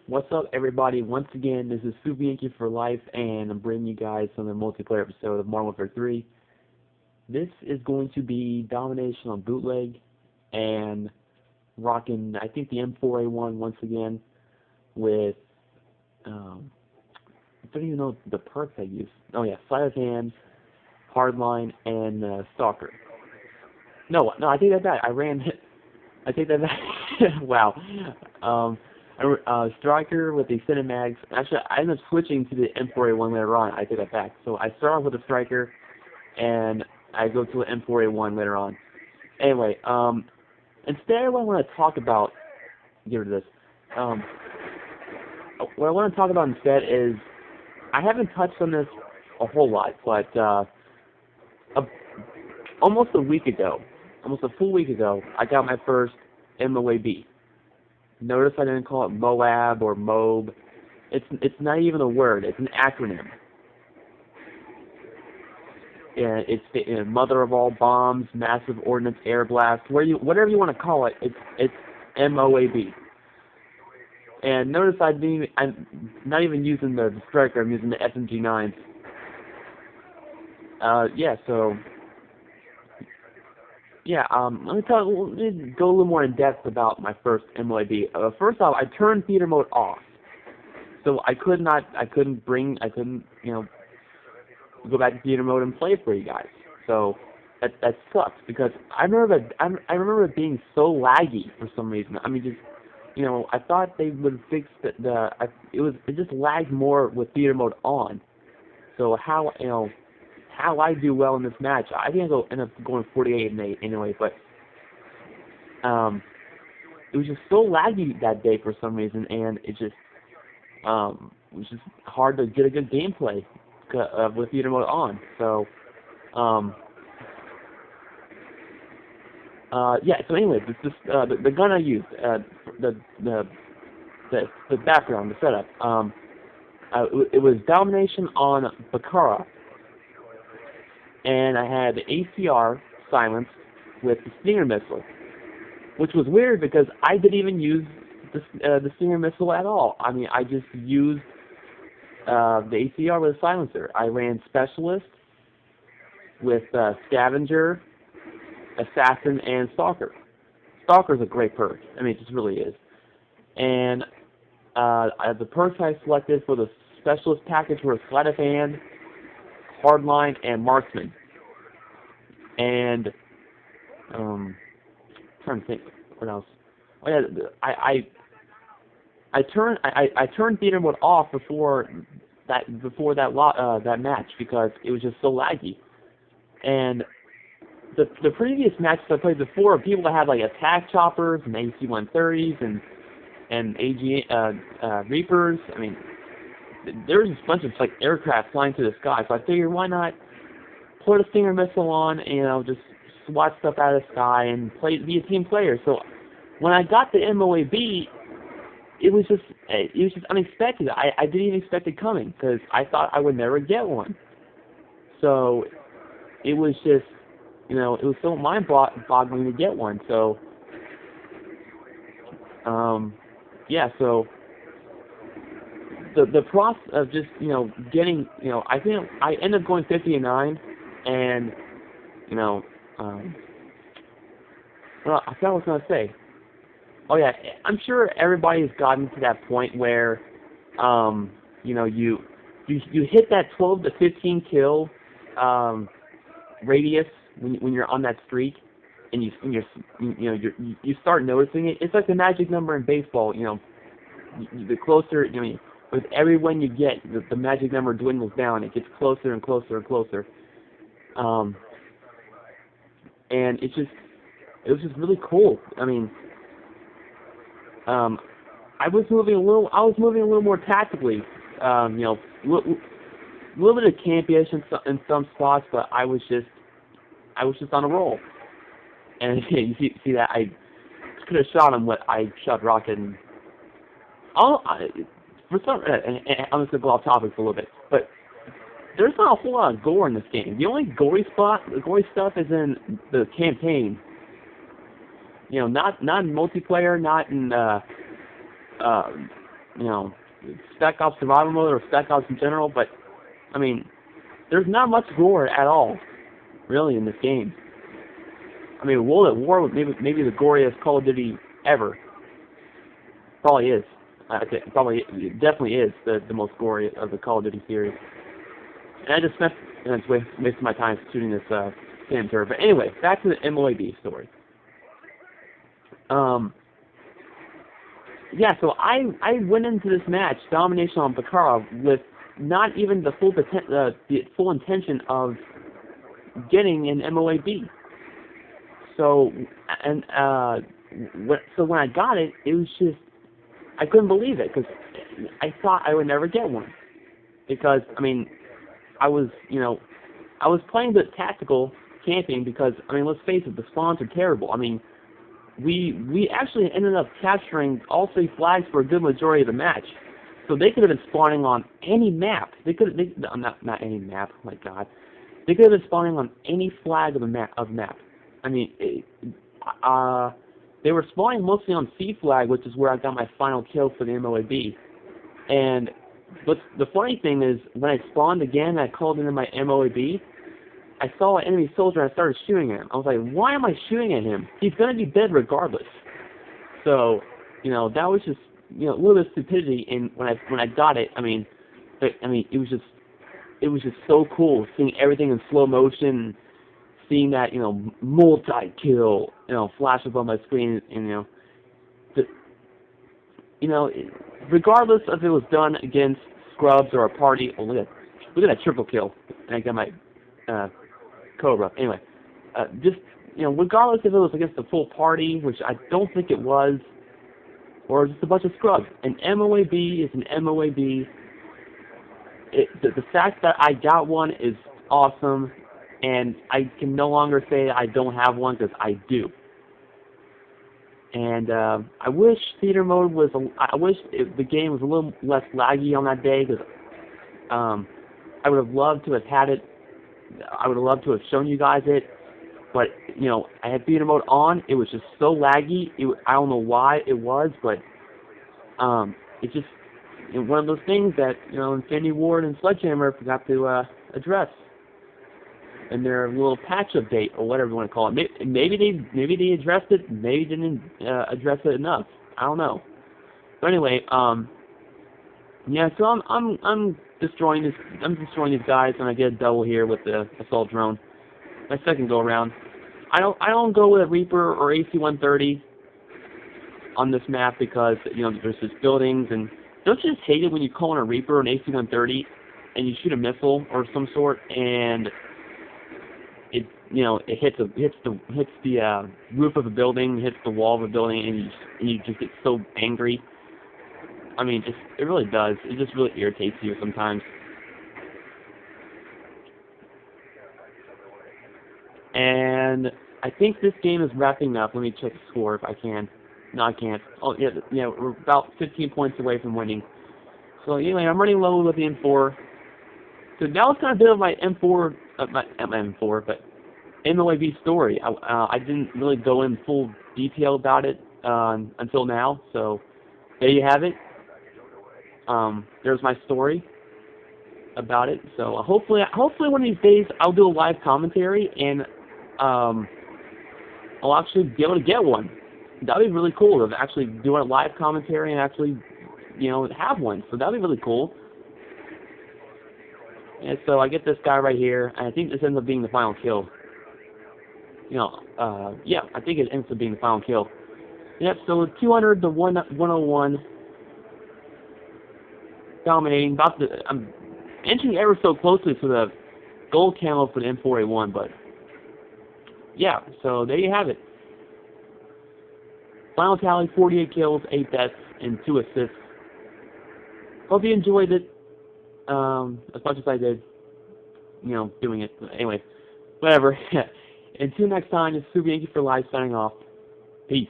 What's up, everybody? Once again, this is Super Yankee for Life, and I'm bringing you guys another multiplayer episode of Modern Warfare 3. This is going to be Domination on Bootleg, and rocking, I think, the M4A1 once again with, I don't even know the perks I use. Oh yeah, Sleight of Hand, Hardline, and Stalker. No, I take that back. I take that back. Wow. Striker with the extended mags. Actually, I ended up switching to the M4A1 later on. I take that back. So I start off with a Striker, and I go to an M4A1 later on. Anyway, instead what I want to talk about, get rid of this. What I want to talk about instead is, I haven't touched on this a whole lot, but almost a full week ago, I got my first M.O.A.B. Notice I didn't call it M.O.A.B or M.O.A.B. It's not even a word. It's an acronym. Yeah, it's the mother of all bombs, massive ordnance, air blast, whatever you want to call it. It's M.O.A.B. And notice I'm not even using the Striker. I'm using the SMG9s. Let me go a little more in depth about my first M.O.A.B. First off, I turned theater mode off, so I couldn't go back to theater mode and play for you guys. So that sucks, because I remember it being so laggy for some reason. I mean, just I thought they would fix it just lagged more with theater mode on. So how I do well in this match, I think I'll end up going 48-8 anyway, but it was just so laggy that day for some reason, and it was just hard to get a good gameplay with theater mode on. So so anyway, the gun I used, the background, the setup, it was Domination on Bakara. And I had the ACR silenced with the Stinger missile, which was weird because I didn't even use the Stinger missile at all. I mean, I just used the ACR with a silencer. I ran Specialist with Scavenger, Assassin, and Stalker. Stalker's a great perk. I mean, it just really is. And the perks I selected for the Specialist package were Sleight of Hand, Hardline, and Marksman. And I'm trying to think what else. Oh yeah, I turned theater mode off before that match because it was just so laggy. And the previous matches I played before, people had like attack choppers and AC-130s and AG Reapers. I mean, there was a bunch of like aircraft flying through the sky, so I figured why not put a Stinger missile on and just swat stuff out of the sky and be a team player. So when I got the M.O.A.B, it was just unexpected. I didn't even expect it coming because I thought I would never get one. So it was just it was so mind-boggling to get one. So so the process of just getting I think I ended up going 50-9, and well, I forgot what I was gonna say. Oh yeah, I'm sure everybody's gotten to that point where you hit that 12 to 15 kill radius when you're on that streak, and you start noticing it. It's like the magic number in baseball. The closer with every win you get, the magic number dwindles down. It gets closer and closer and closer. And it was just really cool. I mean, I was moving a little more tactically. A little bit of campyish in some spots, but I was just on a roll. And you see that I could have shot him, but I shot Rocket. And I'm just gonna go off topic for a little bit, but there's not a whole lot of gore in this game. The only gory stuff is in the campaign. Not in multiplayer, not in you know, Spec Ops Survival Mode or Spec Ops in general, but, I mean, there's not much gore at all, really, in this game. I mean, World at War was maybe the goriest Call of Duty ever. Probably is. It definitely is the most gory of the Call of Duty series. And I just wasted my time shooting this Phantom Turret. But anyway, back to the M.O.A.B story. Yeah, so I went into this match, Domination on Bakarov, with not even the full intention of getting an M.O.A.B. So when I got it, it was just, I couldn't believe it, because I thought I would never get one. Because, I mean, I was playing the tactical camping because, I mean, let's face it, the spawns are terrible. I mean, we actually ended up capturing all 3 flags for a good majority of the match. So they could have been spawning on any map. Not any map, oh my god. They could have been spawning on any flag of the map. I mean, they were spawning mostly on C flag, which is where I got my final kill for the M.O.A.B. But the funny thing is, when I spawned again, I called into my M.O.A.B. I saw an enemy soldier and I started shooting at him. I was like, why am I shooting at him? He's going to be dead regardless. So, that was just, a little bit of stupidity. And when I got it, it was just so cool seeing everything in slow motion, seeing that, multi-kill, flash up on my screen, and, regardless if it was done against scrubs or a party. Oh, look at that triple kill. And I got my Cobra. Anyway, regardless if it was against the full party, which I don't think it was, or just a bunch of scrubs, an M.O.A.B is an M.O.A.B. The fact that I got one is awesome, and I can no longer say I don't have one, because I do. And I wish theater mode was. I wish the game was a little less laggy on that day, because I would have loved to have had it. I would have loved to have shown you guys it, but I had theater mode on. It was just so laggy. I don't know why it was, but it's just one of those things that Infinity Ward and Sledgehammer forgot to address in their little patch update, or whatever you want to call it. Maybe they addressed it, maybe didn't address it enough. I don't know. But anyway, yeah. So I'm destroying these guys, and I get a double here with the assault drone. My second go around. I don't go with a Reaper or AC-130 on this map because there's just buildings, and don't you just hate it when you call in a Reaper or an AC-130 and you shoot a missile or some sort, and it hits the roof of a building, hits the wall of a building, and you just get so angry. I mean, it really does. It just really irritates you sometimes. And I think this game is wrapping up. Let me check the score if I can. No, I can't. Oh, yeah, we're about 15 points away from winning. So anyway, I'm running low with the M4. So that was kind of a bit of my M4, but M.O.A.B story. I didn't really go in full detail about it until now. So there you have it. There's my story about it. So hopefully one of these days I'll do a live commentary, and I'll actually be able to get one. That'd be really cool to actually do a live commentary and actually, have one. So that'd be really cool. And so I get this guy right here, and I think this ends up being the final kill. Yeah, I think it ends up being the final kill. Yep, so 200 to 101. Dominating. I'm inching ever so closely to the gold camo for the M4A1, but yeah, so there you have it. Final tally, 48 kills, 8 deaths, and 2 assists. Hope you enjoyed it as much as I did, doing it. But anyway, whatever. Until next time, it's Super Yankee for Live signing off. Peace.